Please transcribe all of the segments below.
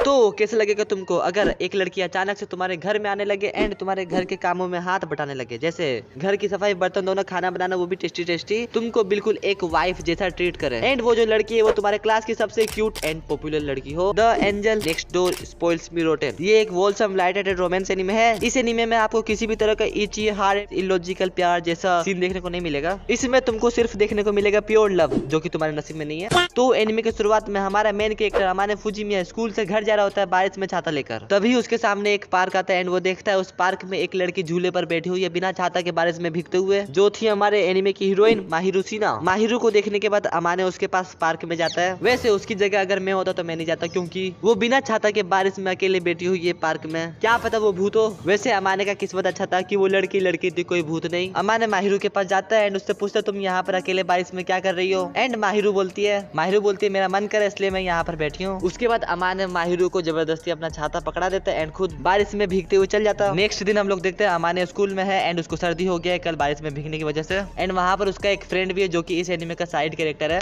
तो कैसे लगेगा तुमको अगर एक लड़की अचानक से तुम्हारे घर में आने लगे एंड तुम्हारे घर के कामों में हाथ बटाने लगे, जैसे घर की सफाई, बर्तन धोना, खाना बनाना, वो भी टेस्टी टेस्टी, तुमको बिल्कुल एक वाइफ जैसा ट्रीट करे। एंड वो जो लड़की है वो तुम्हारे क्लास की सबसे क्यूट एंड पॉपुलर लड़की हो। The angel next door spoils me rotten, ये एक वोलसम लाइट हार्टेड रोमांस एनिमे है। इस एनिमे में आपको किसी भी तरह का इची, हार्ड, इलॉजिकल प्यार जैसा सीन देखने को नहीं मिलेगा। इसमें तुमको सिर्फ देखने को मिलेगा प्योर लव, जो कि तुम्हारे नसीब में नहीं है। तो एनिमे की शुरुआत में हमारा मेन कैरेक्टर अमाने फुजिमिया स्कूल से घर जा रहा होता है बारिश में छाता लेकर। तभी उसके सामने एक पार्क आता है एंड वो देखता है उस पार्क में एक लड़की झूले पर बैठी हुई है बिना छाता के बारिश में भीगते हुए, जो थी हमारे एनिमे की हीरोइन माहिरू सिन्हा। माहिरू को देखने के बाद अमाने उसके पास पार्क में जाता है। वैसे उसकी जगह अगर मैं होता तो मैं नहीं जाता, क्योंकि वो बिना छाता के बारिश में अकेले बैठी हुई है पार्क में, क्या पता वो भूत हो। वैसे अमाने का किस्मत अच्छा था कि वो लड़की थी, कोई भूत नहीं। अमाने माहिरू के पास जाता है एंड उससे पूछता है तुम यहाँ पर अकेले बारिश में क्या कर रही हो। एंड माहिरू बोलती है मेरा मन करे इसलिए मैं यहाँ पर बैठी हूँ। उसके बाद अमाने माहिरू को जबरदस्ती अपना छाता पकड़ा देता है एंड खुद बारिश में भीगते हुए चल जाता है। नेक्स्ट दिन हम लोग देखते हैं अमाने स्कूल में है एंड उसको सर्दी हो गया है कल बारिश में भीगने की वजह से। एंड वहाँ पर उसका एक फ्रेंड भी है जो कि इस एनिमे का साइड कैरेक्टर है,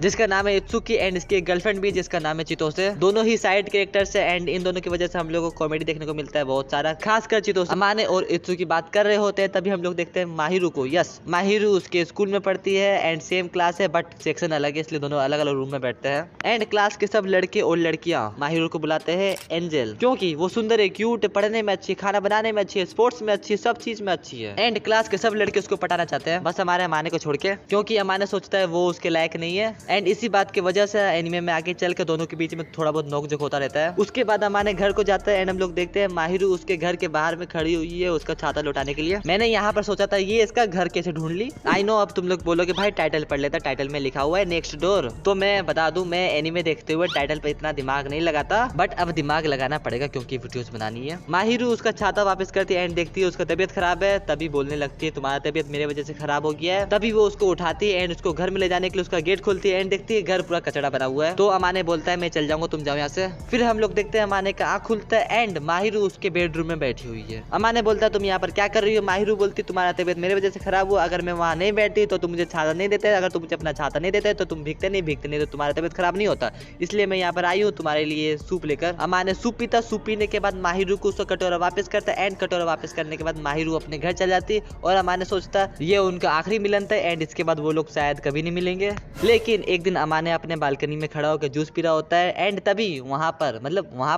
जिसका नाम है इत्सुकी, एंड इसकी एक गर्लफ्रेंड भी जिसका नाम है चितोसे। दोनों ही साइड कैरेक्टर्स है एंड इन दोनों की वजह से हम लोगों को कॉमेडी देखने को मिलता है बहुत सारा, खासकर चितोसे। अमाने और इत्सुकी बात कर रहे होते हैं तभी हम लोग देखते हैं माहिरू को। यस, माहिरू उसके स्कूल में पढ़ती है एंड सेम क्लास है बट सेक्शन अलग है, इसलिए दोनों अलग अलग रूम में बैठते हैं। एंड क्लास के सब लड़के और लड़कियां माहिरू को बुलाते हैं एंजल, क्योंकि वो सुंदर है, क्यूट, पढ़ने में अच्छी, खाना बनाने में अच्छी है, स्पोर्ट्स में अच्छी, सब चीज में अच्छी है। एंड क्लास के सब लड़के उसको पटाना चाहते हैं, बस हमारे अमाने को छोड़ के, क्योंकि अमाने सोचता है वो उसके लायक नहीं है। एंड इसी बात की वजह से एनिमे में आगे चल के दोनों के बीच में थोड़ा बहुत नोक झोंक होता रहता है। उसके बाद अमाने घर को जाता है एंड हम लोग देखते हैं माहिरू उसके घर के बाहर में खड़ी हुई है उसका छाता लौटाने के लिए। मैंने यहाँ पर सोचा था ये इसका घर कैसे ढूंढ ली। आई नो अब तुम लोग बोलोगे भाई टाइटल पढ़ लेता, टाइटल में लिखा हुआ है नेक्स्ट डोर। तो मैं बता दूं मैं एनिमे देखते हुए टाइटल पे इतना दिमाग नहीं लगाता, बट अब दिमाग लगाना पड़ेगा क्योंकि वीडियोस बनानी है। माहिरू उसका छाता वापस करती है एंड देखती है उसका तबियत खराब है, तभी बोलने लगती है तुम्हारा तबियत मेरे वजह से खराब हो गया है। तभी वो उसको उठाती है एंड उसको घर में ले जाने के लिए उसका गेट खोलती है एंड देखती है घर पूरा कचड़ा बना हुआ है। तो अमाने बोलता है मैं चल जाऊंगा, तुम जाओ यहाँ से। फिर हम लोग देखते हैं अमाने का आँख खुलता है एंड माहिरू उसके बेडरूम में बैठी हुई है। अमाने बोलता है तुम यहाँ पर क्या कर रही हो। माहिरू बोलती तुम्हारा तबियत मेरे वजह से खराब हुआ, अगर मैं वहाँ नहीं बैठी तो तुम मुझे छाता नहीं देते, अगर तुम मुझे अपना छाता नहीं देते तो तुम भीगते नहीं तो तुम्हारा तबियत खराब नहीं होता, इसलिए मैं यहाँ पर आई हूँ तुम्हारे लिए सूप लेकर। अमाने सूप पीता, सूप पीने के बाद माहिरू को उसका कटोरा वापस करता है एंड कटोरा वापस करने के बाद माहिरू अपने घर चल जाती और अमाने सोचता ये उनका आखिरी मिलन था एंड इसके बाद वो लोग शायद कभी नहीं मिलेंगे। लेकिन एक दिन अमाने अपने बालकनी में खड़ा होकर जूस पी रहा होता है एंड तभी वहाँ पर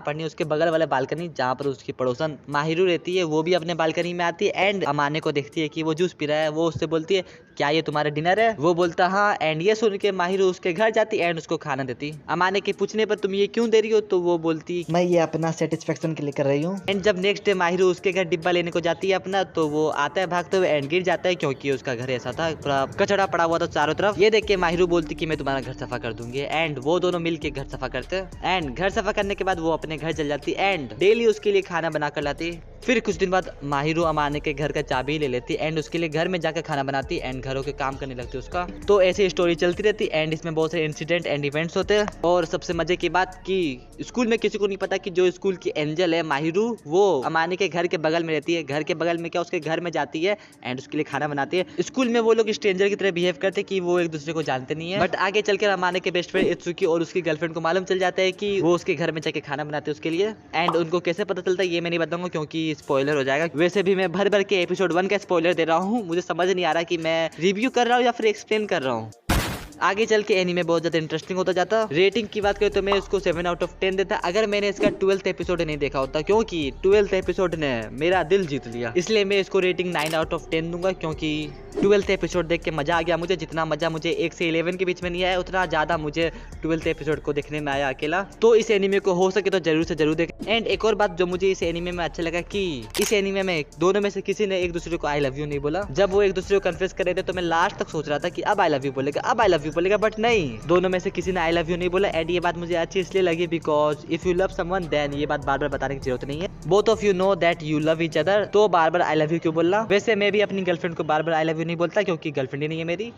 नहीं उसके बगल वाले बालकनी जहाँ पर उसकी पड़ोसन माहिरू रहती है वो भी अपने बालकनी में आती है एंड अमाने को देखती है कि वो जूस पी रहा है। वो उससे बोलती है क्या ये तुम्हारा डिनर है। वो बोलता हाँ एंड ये सुन के माहिरू उसके घर जाती एंड उसको खाना देती। अमाने के पूछने पर तुम ये क्यों दे रही हो तो वो बोलती मैं ये अपना सेटिस्फेक्शन के लिए कर रही हूँ। एंड जब नेक्स्ट डे माहिरू उसके घर डिब्बा लेने को जाती है अपना, तो वो आता है भागते हुए एंड गिर जाता है क्योंकि उसका घर ऐसा था पूरा कचड़ा पड़ा हुआ था चारों तरफ। ये देख के माहिरू बोलती कि मैं तुम्हारा घर सफा कर दूंगी एंड वो दोनों मिल के घर सफा करते एंड घर सफा करने के बाद वो अपने घर चल जाती एंड डेली उसके लिए खाना बना कर लाती। फिर कुछ दिन बाद माहिरू अमाने के घर का चाबी ले लेती एंड उसके लिए घर में जाकर खाना बनाती एंड घरों के काम करने लगती उसका। तो ऐसे स्टोरी चलती रहती एंड इसमें बहुत सारे इंसिडेंट एंड इवेंट्स होते हैं। और सबसे मजे की बात कि स्कूल में किसी को नहीं पता कि जो स्कूल की एंजल है माहिरू वो अमाने के घर के बगल में रहती है। घर के बगल में क्या उसके घर में जाती है एंड उसके लिए खाना बनाती है। स्कूल में वो लोग स्ट्रेंजर की तरह बिहेव करते कि वो एक दूसरे को जानते नहीं है, बट आगे चलकर अमाने के बेस्ट फ्रेंड इत्सुकी और उसकी गर्लफ्रेंड को मालूम चल जाता है कि वो उसके घर में जाके खाना बनाते उसके लिए। एंड उनको कैसे पता चलता है ये मैं नहीं बताऊंगा क्योंकि स्पॉइलर हो जाएगा। वैसे भी मैं भर भर के एपिसोड 1 का स्पॉइलर दे रहा हूँ, मुझे समझ नहीं आ रहा कि मैं रिव्यू कर रहा हूँ या फिर एक्सप्लेन कर रहा हूँ। आगे चल के एनीमे बहुत ज्यादा इंटरेस्टिंग होता जाता। रेटिंग की बात करें तो मैं उसको 7 आउट ऑफ 10 देता अगर मैंने इसका 12th एपिसोड नहीं देखा होता, क्योंकि 12th एपिसोड ने मेरा दिल जीत लिया, इसलिए मैं इसको रेटिंग 9 आउट ऑफ 10 दूंगा। क्योंकि 12th एपिसोड देख के मजा आ गया मुझे, जितना मजा मुझे 1 से 11 के बीच में नहीं आया उतना ज्यादा मुझे 12th एपिसोड को देखने में आया अकेला। तो इस एनीमे को हो सके तो जरूर से जरूर देखें। एंड एक और बात जो मुझे इस एनीमे में अच्छा लगा कि इस एनीमे में दोनों में से किसी ने एक दूसरे को आई लव यू नहीं बोला। जब वो एक दूसरे को कन्फेस कर रहे थे तो मैं लास्ट तक सोच रहा था कि अब आई लव यू बोलेगा, अब आई लव यू बोलेगा, बट नहीं, दोनों में से किसी ने आई लव यू नहीं बोला। एंड ये बात मुझे अच्छी इसलिए लगी because if you love someone then ये बात बार बार बताने की जरूरत नहीं है। Both of you know that you love each other, तो बार बार आई लव यू क्यों बोलना। वैसे मैं भी अपनी गर्लफ्रेंड को बार बार आई लव यू नहीं बोलता क्योंकि गर्लफ्रेंड ही नहीं है मेरी।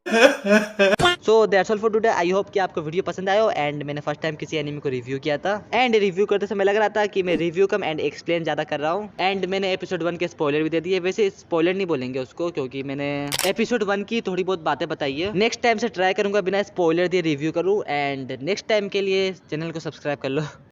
So that's all for today. I hope कि आपको वीडियो पसंद आया। एंड मैंने फर्स्ट टाइम किसी एनीमे को रिव्यू किया था एंड रिव्यू करते समय लग रहा था कि मैं रिव्यू कम एंड एक्सप्लेन ज्यादा कर रहा हूँ। एंड मैंने एपिसोड 1 के स्पॉइलर भी दे दिए। वैसे स्पॉइलर नहीं बोलेंगे उसको क्योंकि मैंने एपिसोड 1 की थोड़ी बहुत बातें बताई है। नेक्स्ट टाइम से ट्राई करूंगा बिना स्पॉइलर दिए रिव्यू करूँ। एंड नेक्स्ट टाइम के लिए चैनल को सब्सक्राइब कर लो।